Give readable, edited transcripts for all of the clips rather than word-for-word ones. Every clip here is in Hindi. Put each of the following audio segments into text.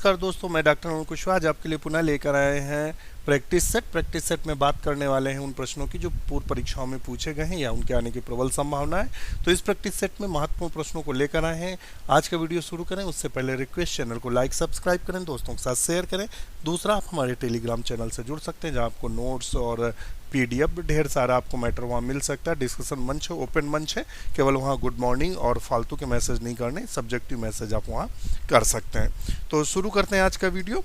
नमस्कार दोस्तों, मैं डॉक्टर अरुण कुशवाहा आज आपके लिए पुनः लेकर आए हैं प्रैक्टिस सेट में बात करने वाले हैं उन प्रश्नों की जो पूर्व परीक्षाओं में पूछे गए हैं या उनके आने की प्रबल संभावना है। तो इस प्रैक्टिस सेट में महत्वपूर्ण प्रश्नों को लेकर आए हैं। आज का वीडियो शुरू करें उससे पहले रिक्वेस्ट, चैनल को लाइक सब्सक्राइब करें, दोस्तों के साथ शेयर करें। दूसरा, आप हमारे टेलीग्राम चैनल से जुड़ सकते हैं जहाँ आपको नोट्स और PDF ढेर सारा आपको मैटर वहाँ मिल सकता है। डिस्कशन मंच है, ओपन मंच है, केवल वहाँ गुड मॉर्निंग और फालतू के मैसेज नहीं करने, सब्जेक्टिव मैसेज आप वहाँ कर सकते हैं। तो शुरू करते हैं आज का वीडियो।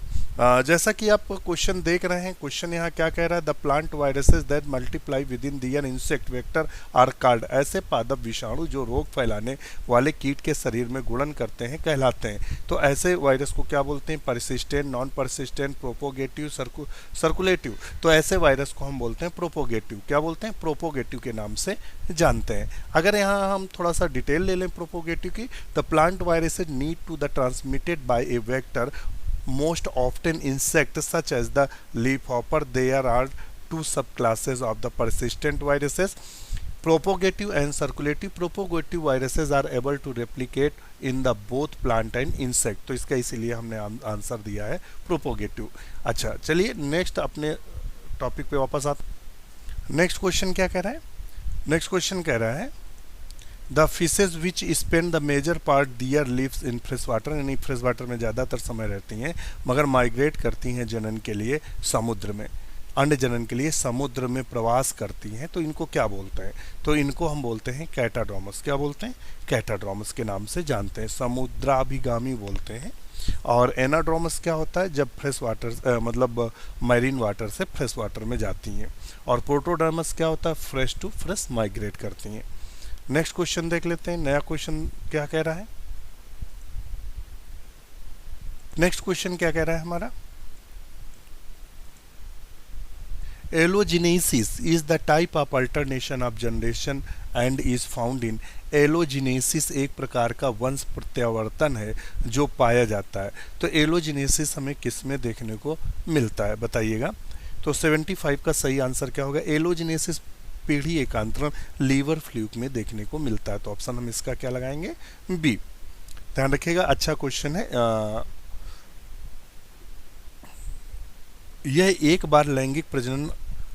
जैसा कि आप क्वेश्चन देख रहे हैं, क्वेश्चन यहाँ क्या कह रहा है, the plant viruses that multiply within their insect vector are called, ऐसे पादप विषाणु जो रोग फैलाने वाले कीट के शरीर में गुणन करते हैं कहलाते हैं। तो ऐसे वायरस को क्या बोलते हैं, परसिस्टेंट, नॉन परसिस्टेंट, प्रोपोगेटिव, सर्कुलेटिव। तो ऐसे वायरस को हम बोलते हैं प्रोपोगेटिव। क्या बोलते हैं, प्रोपोगेटिव के नाम से जानते हैं। अगर यहाँ हम थोड़ा सा डिटेल ले लें प्रोपोगेटिव की, the plant viruses need to the transmitted by a vector most often insects such as the leafhopper. There are two subclasses of the persistent viruses, propagative and circulative. Propagative viruses are able to replicate in the both plant and insect. तो इसका इसीलिए हमने आंसर दिया है प्रोपोगेटिव। अच्छा, चलिए नेक्स्ट अपने टॉपिक पे वापस आते। नेक्स्ट क्वेश्चन क्या कह रहा है, नेक्स्ट क्वेश्चन कह रहा है the fishes which spend the major part their lives in fresh water, यानी फ्रेश वाटर में ज़्यादातर समय रहती हैं मगर माइग्रेट करती हैं जनन के लिए समुद्र में, अंड जनन के लिए समुद्र में प्रवास करती हैं। तो इनको क्या बोलते हैं, तो इनको हम बोलते हैं कैटाड्रोमस। क्या बोलते हैं, कैटाड्रोमस के नाम से जानते हैं। समुद्राभिगामी बोलते हैं। और एनाड्रोमस क्या होता है, जब फ्रेश वाटर मतलब मैरीन वाटर से फ्रेश वाटर में जाती हैं। और प्रोटोडर्मस क्या होता है, फ्रेश टू फ्रेश माइग्रेट करती हैं। नेक्स्ट क्वेश्चन देख लेते हैं, नया क्वेश्चन क्या कह रहा है। नेक्स्ट क्वेश्चन क्या कह रहा है हमारा, allogenesis is the type of alternation of generation and is found in. Allogenesis एक प्रकार का वंश प्रत्यावर्तन है जो पाया जाता है। तो एलोजिनेसिस हमें किस में देखने को मिलता है बताइएगा। तो 75 का सही आंसर क्या होगा, एलोजिनेसिस पीढ़ी एकांतरण लीवर फ्लूक में देखने को मिलता है। तो ऑप्शन हम इसका क्या लगाएंगे, बी। ध्यान रखिएगा, अच्छा क्वेश्चन है। यह एक बार लैंगिक प्रजनन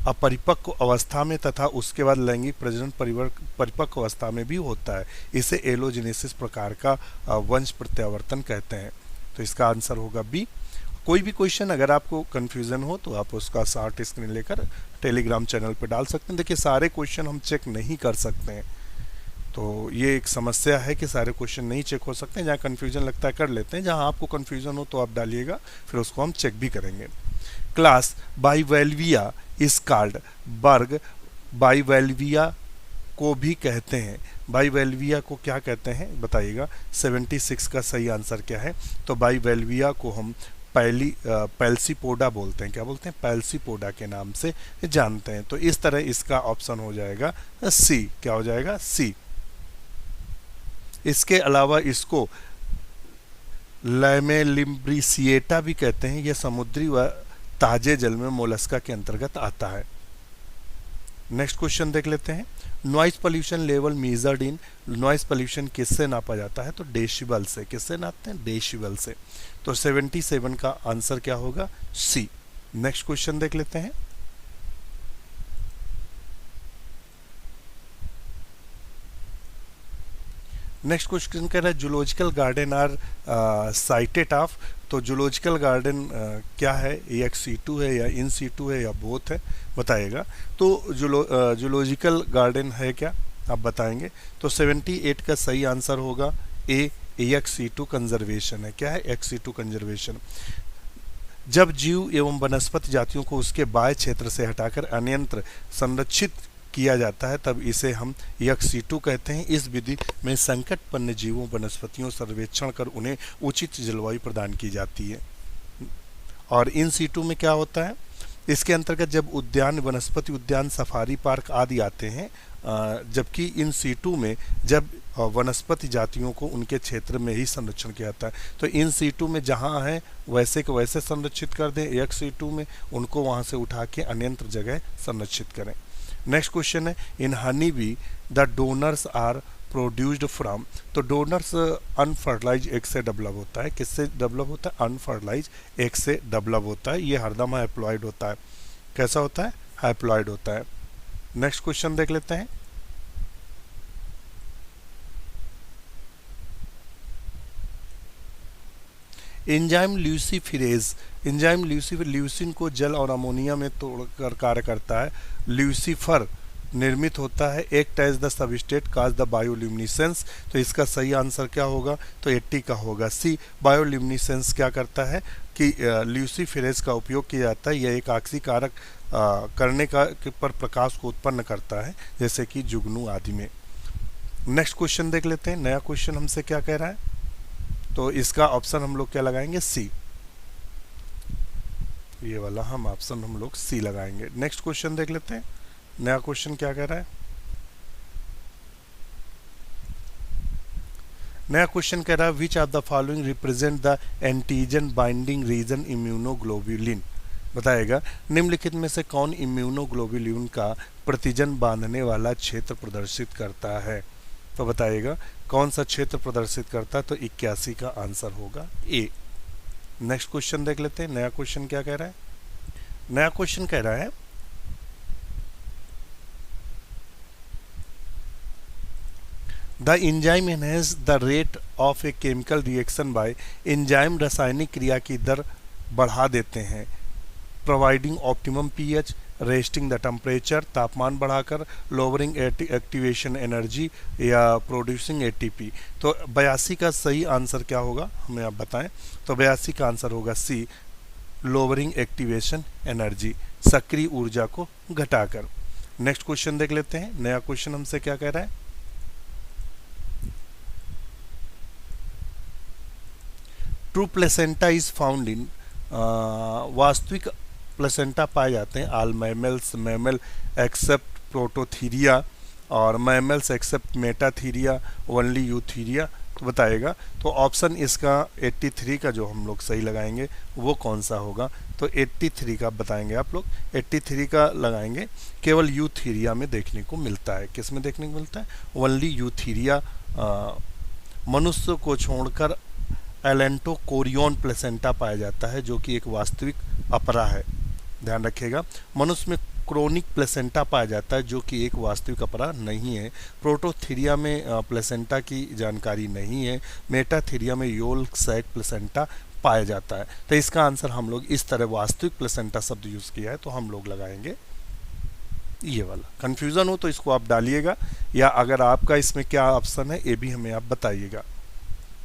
अपरिपक्व अवस्था में तथा उसके बाद लैंगिक प्रजनन परिपक्व अवस्था में भी होता है। इसे एलोजिनेसिस प्रकार का वंश प्रत्यावर्तन कहते हैं। तो इसका आंसर होगा बी। कोई भी क्वेश्चन अगर आपको कन्फ्यूज़न हो तो आप उसका शॉर्ट स्क्रीन लेकर टेलीग्राम चैनल पे डाल सकते हैं। देखिए, सारे क्वेश्चन हम चेक नहीं कर सकते हैं, तो ये एक समस्या है कि सारे क्वेश्चन नहीं चेक हो सकते हैं। जहाँ कन्फ्यूज़न लगता है कर लेते हैं, जहाँ आपको कन्फ्यूज़न हो तो आप डालिएगा, फिर उसको हम चेक भी करेंगे। क्लास बाइवेल्विया इज कॉल्ड, वर्ग बाइवेल्विया को भी कहते हैं। बाइवेल्विया को क्या कहते हैं बताइएगा। 76 का सही आंसर क्या है, तो बाइवेल्विया को हम पैल्सीपोडा बोलते हैं। क्या बोलते हैं, पैल्सीपोडा के नाम से जानते हैं। तो इस तरह इसका ऑप्शन हो जाएगा सी। क्या हो जाएगा, सी। इसके अलावा इसको लैमेलिम्ब्रिसिएटा भी कहते हैं। यह समुद्री व ताजे जल में मोलस्का के अंतर्गत आता है। नेक्स्ट क्वेश्चन देख लेते हैं। Noise pollution level measured in, noise pollution किससे नापा जाता है, तो डेसिबल से। किससे नापते हैं, डेसिबल से। तो 77 का आंसर क्या होगा, सी। नेक्स्ट क्वेश्चन देख लेते हैं। नेक्स्ट क्वेश्चन कह रहा है zoological garden are sited of. तो जूलॉजिकल गार्डन क्या है, एक सीटू है या इन सीटू है या बोथ है बताइएगा। तो जूलॉजिकल गार्डन है क्या, आप बताएंगे। तो 78 का सही आंसर होगा ए, एक्स-सीटू कंजर्वेशन है। क्या है, एक्स-सीटू कंजर्वेशन। जब जीव एवं वनस्पति जातियों को उसके बाह्य क्षेत्र से हटाकर अन्यंत्र संरक्षित किया जाता है तब इसे हम एक्स-सीटू कहते हैं। इस विधि में संकटपन्न जीवों वनस्पतियों सर्वेक्षण कर उन्हें उचित जलवायु प्रदान की जाती है। और इन सीटू में क्या होता है, इसके अंतर्गत जब उद्यान, वनस्पति उद्यान, सफारी पार्क आदि आते हैं, जबकि इन सीटू में जब वनस्पति जातियों को उनके क्षेत्र में ही संरक्षण किया जाता है। तो इन सीटू में जहाँ है वैसे के वैसे संरक्षित कर दें, एक सीटू में उनको वहाँ से उठा के अन्यंत्र जगह संरक्षित करें। नेक्स्ट क्वेश्चन है, in honey bee the drones are produced from, तो डोनर्स अनफर्टिलाइज एग से डेवलप होता है। किससे डेवलप होता है? अनफर्टिलाइज एग से डेवलप होता है। ये हरदम हैप्लॉइड होता है। कैसा होता है? हैप्लॉइड होता है। नेक्स्ट क्वेश्चन देख लेते हैं। एंजाइम ल्यूसीफिरेज, एंजाइम ल्यूसीफर ल्यूसिन को जल और अमोनिया में तोड़कर कार्य करता है। ल्यूसीफर निर्मित होता है। Act as the substrate cause the bioluminescence, तो इसका सही आंसर क्या होगा? तो 80 का होगा सी। बायोल्यूमिनेसेंस क्या करता है कि ल्यूसीफिरेज का उपयोग किया जाता है। यह एक आक्सीय कारक करने का पर प्रकाश को उत्पन्न करता है, जैसे कि जुगनू आदि में। नेक्स्ट क्वेश्चन देख लेते हैं। नया क्वेश्चन हमसे क्या कह रहा है? तो इसका ऑप्शन हम लोग क्या लगाएंगे? सी। ये वाला ऑप्शन हम लोग सी लगाएंगे। नेक्स्ट क्वेश्चन देख लेते हैं। नया क्वेश्चन क्या कह रहा है? नया क्वेश्चन कह रहा है which of the following represent the antigen binding region immunoglobulin, बताएगा निम्नलिखित में से कौन इम्यूनोग्लोबुलिन का प्रतिजन बांधने वाला क्षेत्र प्रदर्शित करता है? तो बताइएगा कौन सा क्षेत्र प्रदर्शित करता है? तो 81 का आंसर होगा ए। नेक्स्ट क्वेश्चन देख लेते हैं। नया क्वेश्चन क्या कह रहा है? नया क्वेश्चन कह रहा है the enzyme enhance the rate of a chemical reaction by, enzyme रासायनिक क्रिया की दर बढ़ा देते हैं। Providing optimum pH, resting the temperature, तापमान बढ़ाकर, लोअरिंग एक्टिवेशन एनर्जी, या प्रोड्यूसिंग एटीपी। तो 82 का सही आंसर क्या होगा हमें आप बताएं? तो 82 का आंसर होगा सी, लोअरिंग एक्टिवेशन एनर्जी, सक्रिय ऊर्जा को घटाकर। नेक्स्ट क्वेश्चन देख लेते हैं। नया क्वेश्चन हमसे क्या कह रहा है? True placenta is found in, वास्तविक प्लेसेंटा पाए जाते हैं all mammals, mammal except Prototheria, और mammals except Metatheria, only Eutheria. तो बताएगा तो ऑप्शन इसका 83 का जो हम लोग सही लगाएंगे वो कौन सा होगा? तो 83 का बताएंगे आप लोग। 83 का लगाएंगे। केवल यूथीरिया में देखने को मिलता है। किस में देखने को मिलता है? Only Eutheria. मनुष्य को छोड़कर एलेंटोकोरियन प्लेसेंटा पाया जाता है, जो कि एक वास्तविक अपरा है। ध्यान रखिएगा। मनुष्य में क्रोनिक प्लेसेंटा पाया जाता है, जो कि एक वास्तविक अपरा नहीं है। प्रोटोथीरिया में प्लेसेंटा की जानकारी नहीं है। मेटाथीरिया में योल्क सैक प्लेसेंटा पाया जाता है। तो इसका आंसर हम लोग इस तरह वास्तविक प्लेसेंटा शब्द यूज किया है, तो हम लोग लगाएंगे ये वाला। कंफ्यूजन हो तो इसको आप डालिएगा, या अगर आपका इसमें क्या ऑप्शन है ये भी हमें आप बताइएगा।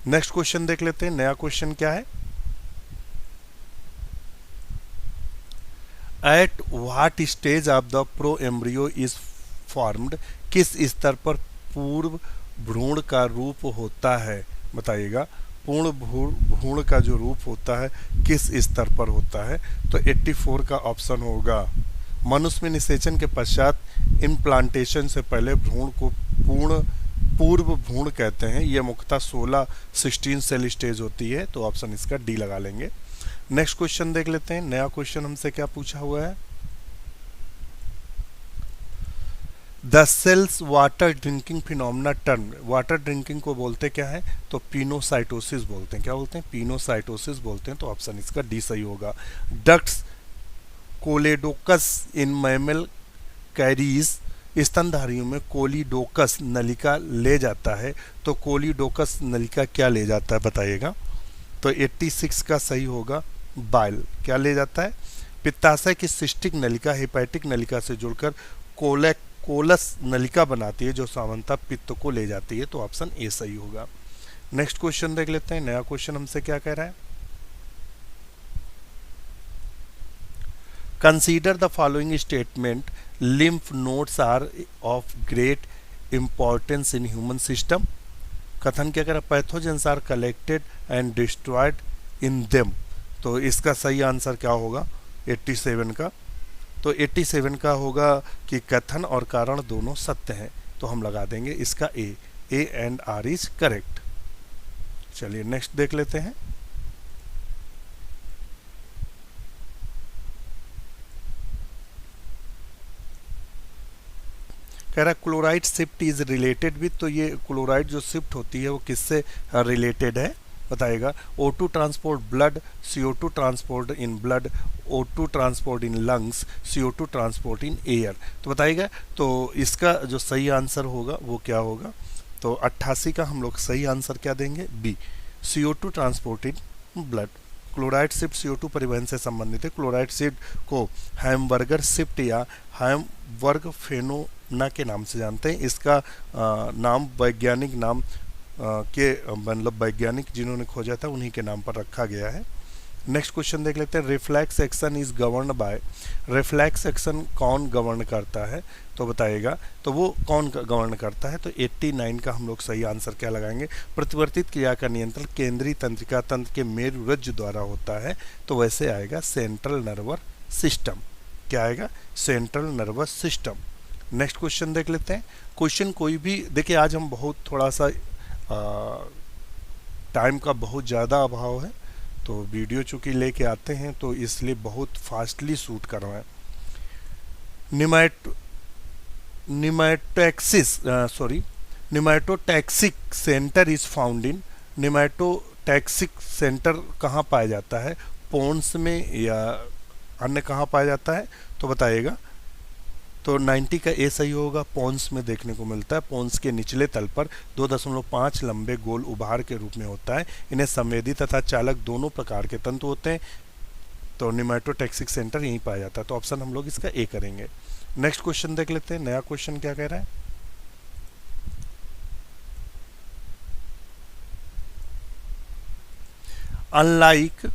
नेक्स्ट क्वेश्चन देख लेते हैं। नया क्वेश्चन क्या है? At what stage of the pro embryo is formed, किस स्तर पर पूर्व भ्रूण का रूप होता है? बताइएगा पूर्ण भ्रूण का जो रूप होता है किस स्तर पर होता है? तो 84 का ऑप्शन होगा। मनुष्य में निषेचन के पश्चात इम्प्लांटेशन से पहले भ्रूण को पूर्व भ्रूण कहते हैं। यह मुख्यतः 16 सेल स्टेज होती है, तो ऑप्शन इसका डी लगा लेंगे। नेक्स्ट क्वेश्चन देख लेते हैं। नया क्वेश्चन हमसे क्या पूछा हुआ है? The cells water drinking phenomena term, water drinking को बोलते क्या है? तो पिनोसाइटोसिस बोलते हैं। क्या बोलते हैं? पिनोसाइटोसिस बोलते हैं, तो ऑप्शन इसका डी सही होगा। डक्ट्स कोलेडोकस इन मैमल कैरीज, स्तनधारियों में कोलिडोकस नलिका ले जाता है, तो कोलिडोकस नलिका क्या ले जाता है बताइएगा? तो 86 का सही होगा बाइल। क्या ले जाता है? पित्ताशय की सिस्टिक नलिका हेपेटिक नलिका से जुड़कर कोलस नलिका बनाती है, जो सामान्यतः पित्त को ले जाती है, तो ऑप्शन ए सही होगा। नेक्स्ट क्वेश्चन देख लेते हैं। नया क्वेश्चन हमसे क्या कह रहा है? Consider the following statement, lymph nodes are of great importance in human system। कथन क्या कह रहा है? Pathogens are collected and destroyed in them, तो इसका सही आंसर क्या होगा? 87 का। तो 87 का होगा कि कथन और कारण दोनों सत्य हैं, तो हम लगा देंगे इसका A and R is correct. चलिए नेक्स्ट देख लेते हैं। कह रहा है chloride shift is related with, तो ये क्लोराइड जो शिफ्ट होती है वो किससे रिलेटेड है बताइएगा। O2 transport blood, CO2 transport in blood, O2 transport in lungs, CO2 transport in air. तो बताइएगा तो इसका जो सही आंसर होगा वो क्या होगा। तो 88 का हम लोग सही आंसर क्या देंगे, B, CO2 transport in blood. Chloride shift CO2 परिवहन से संबंधित है। क्लोराइड शिफ्ट को हैमबर्गर शिफ्ट या हैमबर्ग फेनोना के नाम से जानते हैं। इसका नाम वैज्ञानिक नाम के मतलब वैज्ञानिक जिन्होंने खोजा था उन्हीं के नाम पर रखा गया है। नेक्स्ट क्वेश्चन देख लेते हैं। Reflex action is govern by, reflex action कौन गवर्न करता है तो बताइएगा तो वो कौन गवर्न करता है। तो 89 का हम लोग सही आंसर क्या लगाएंगे। प्रतिवर्तित क्रिया का नियंत्रण केंद्रीय तंत्रिका तंत्र के मेरुरज्जु द्वारा होता है, तो वैसे आएगा सेंट्रल नर्वस सिस्टम। क्या आएगा, central nervous system. Next question देख लेते हैं। क्वेश्चन कोई भी देखिए, आज हम बहुत थोड़ा सा टाइम का बहुत ज़्यादा अभाव है, तो वीडियो चूँकि लेके आते हैं तो इसलिए बहुत फास्टली शूट कर रहे हैं। Nematotaxic center is found in, nematotaxic center कहाँ पाया जाता है, पोन्स में या अन्य कहाँ पाया जाता है तो बताइएगा। तो 90 का ए सही होगा, पोन्स में देखने को मिलता है। पोन्स के निचले तल पर 2.5 लंबे गोल उभार के रूप में होता है। इन्हें संवेदी तथा चालक दोनों प्रकार के तंतु होते हैं, तो निमैटोटैक्सिक सेंटर यहीं पाया जाता है। तो ऑप्शन हम लोग इसका ए करेंगे। नेक्स्ट क्वेश्चन देख लेते हैं। नया क्वेश्चन क्या कह रहा है। Unlike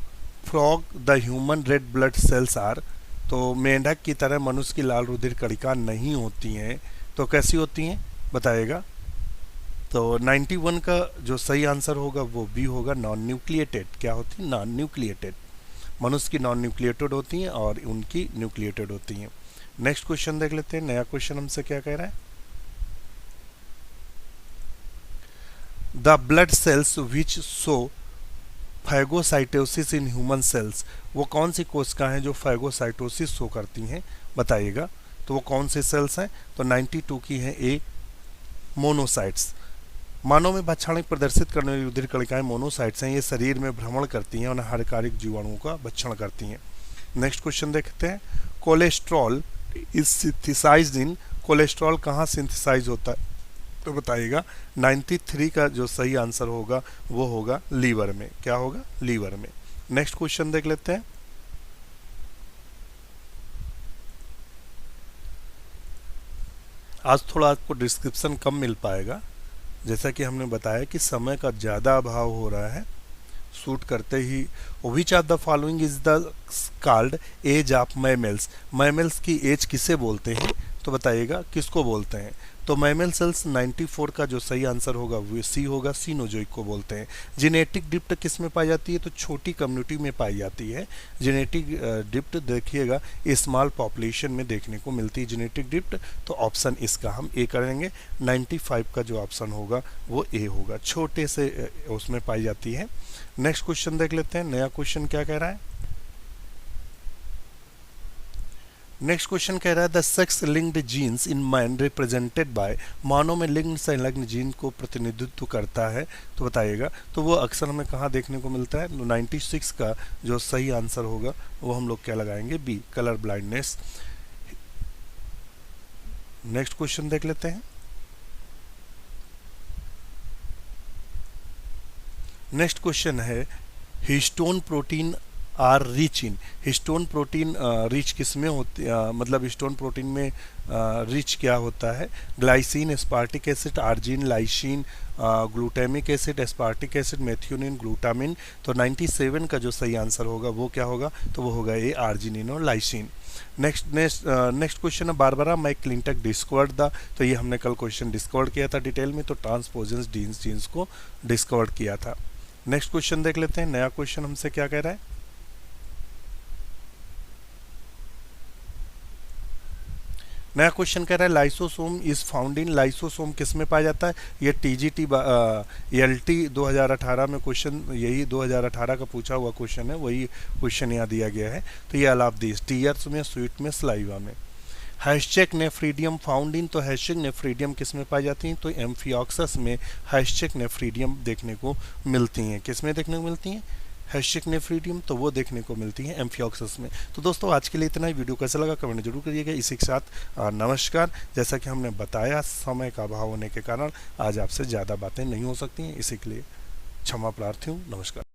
frog the human red blood cells are, तो मेंढक की तरह मनुष्य की लाल रुधिर कणिका नहीं होती हैं, तो कैसी होती हैं बताइएगा। तो 91 का जो सही आंसर होगा वो बी होगा, नॉन न्यूक्लिएटेड। क्या होती है, नॉन न्यूक्लिएटेड। मनुष्य की नॉन न्यूक्लिएटेड होती हैं और उनकी न्यूक्लिएटेड होती हैं। नेक्स्ट क्वेश्चन देख लेते हैं। नया क्वेश्चन हमसे क्या कह रहा है। The blood cells which show phagocytosis in human cells, वो कौन सी कोशिकाएं हैं जो फैगोसाइटोसिस शो करती हैं बताइएगा। तो वो कौन से सेल्स हैं। तो 92 की है ए, मोनोसाइट्स। मानव में भक्षण प्रदर्शित करने वाली रुधिर कणिकाएं मोनोसाइट्स हैं। ये शरीर में भ्रमण करती हैं और हानिकारक जीवाणुओं का भक्षण करती हैं। नेक्स्ट क्वेश्चन देखते हैं। Cholesterol is synthesised in, cholesterol कहाँ सिंथेसाइज होता है तो बताइएगा। 93 का जो सही आंसर होगा वो होगा लीवर में। क्या होगा, लीवर में। नेक्स्ट क्वेश्चन देख लेते हैं। आज थोड़ा आपको डिस्क्रिप्शन कम मिल पाएगा, जैसा कि हमने बताया कि समय का ज़्यादा अभाव हो रहा है शूट करते ही। Which of the following is the called age of mammals, mammals की एज किसे बोलते हैं तो बताइएगा किसको बोलते हैं। तो मैमल सेल्स 94 का जो सही आंसर होगा वो सी होगा, सीनोजोइक को बोलते हैं। जेनेटिक ड्रिफ्ट किस में पाई जाती है तो छोटी कम्युनिटी में पाई जाती है। जेनेटिक ड्रिफ्ट देखिएगा स्मॉल पॉपुलेशन में देखने को मिलती है जेनेटिक ड्रिफ्ट, तो ऑप्शन इसका हम ए करेंगे। 95 का जो ऑप्शन होगा वो ए होगा, छोटे से उसमें पाई जाती है। नेक्स्ट क्वेश्चन देख लेते हैं। नया क्वेश्चन क्या कह रहा है। नेक्स्ट क्वेश्चन कह रहा है the sex linked genes in man represented by, मानव में लिंग संलग्न जीन को प्रतिनिधित्व करता है तो बताइएगा। तो वो अक्सर हमें कहाँ देखने को मिलता है। 96 का जो सही आंसर होगा वो हम लोग क्या लगाएंगे, B, colour blindness. Next question देख लेते हैं। नेक्स्ट क्वेश्चन है histone protein are rich in, histone protein rich किस में होती मतलब हिस्टोन प्रोटीन में रिच क्या होता है। Glycine, aspartic acid, arginine, lysine, glutamic acid, aspartic acid, methionine, glutamine. तो 97 का जो सही आंसर होगा वो क्या होगा तो वो होगा ए, आर्जिनिन और लाइसिन। नेक्स्ट क्वेश्चन है बारबरा मैकक्लिंटक डिस्कवर्ड द, तो ये हमने कल क्वेश्चन डिस्कवर किया था डिटेल में, तो ट्रांसपोजेंस जीन्स को डिस्कवर किया था। नेक्स्ट क्वेश्चन देख लेते हैं। नया क्वेश्चन हमसे क्या कह रहा है। नया क्वेश्चन कह रहा है lysosome is found in, lysosome किस में पाया जाता है। ये टीजीटी एलटी 2018 में क्वेश्चन, यही 2018 का पूछा हुआ क्वेश्चन है, वही क्वेश्चन यहाँ दिया गया है। तो ये अलाप दिस टीयर्स में, स्वीट में, स्लाइवा में। हैशचेक नेफ्रीडियम फाउंड इन, तो हैशचेक नेफ्रीडियम किस में पाई जाती हैं, तो एम्फिऑक्सस में हैशचेक नेफ्रीडियम देखने को मिलती हैं। किस में देखने को मिलती हैं, हैशचेक नेफ्रीडियम, तो वो देखने को मिलती है एम्फिऑक्सस में। तो दोस्तों आज के लिए इतना ही। वीडियो कैसा लगा कमेंट जरूर करिएगा। इसी के साथ नमस्कार। जैसा कि हमने बताया, समय का अभाव होने के कारण आज आपसे ज़्यादा बातें नहीं हो सकती हैं, इसी के लिए क्षमा प्रार्थी हूँ। नमस्कार।